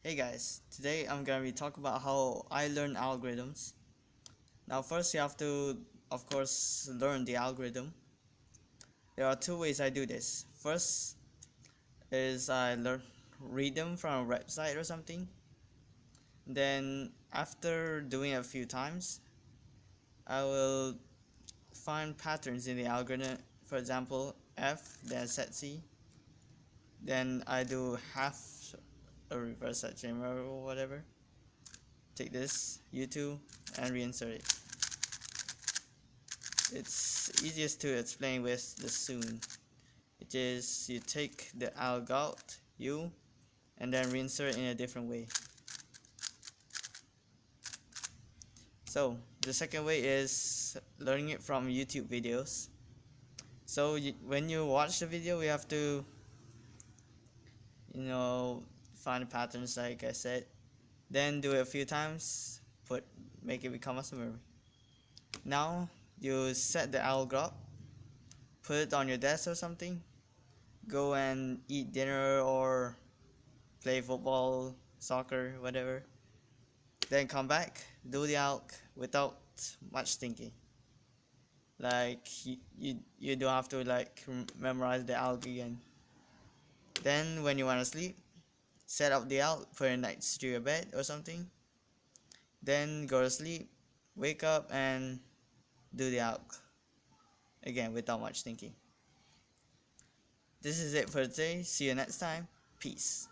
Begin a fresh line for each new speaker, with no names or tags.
Hey guys, today I'm gonna be talking about how I learn algorithms. Now first you have to, of course, learn the algorithm. There are two ways I do this. First is read them from a website or something. Then after doing it a few times, I will find patterns in the algorithm. For example, F, then set C. Then I do half a reverse section or whatever. Take this U2 and reinsert it. It's easiest to explain with the soon, which is you take the alg out, U, and then reinsert in a different way. So the second way is learning it from YouTube videos. So when you watch the video, we have to, find patterns like I said, then do it a few times, make it become a summary. Now you set the alg up, put it on your desk or something, go and eat dinner or play football, soccer, whatever. Then come back, do the alg without much thinking. Like you don't have to memorize the alg again. Then when you want to sleep, set up the alg, put it next to your bed or something. Then go to sleep, wake up and do the alg again without much thinking. This is it for today. See you next time. Peace.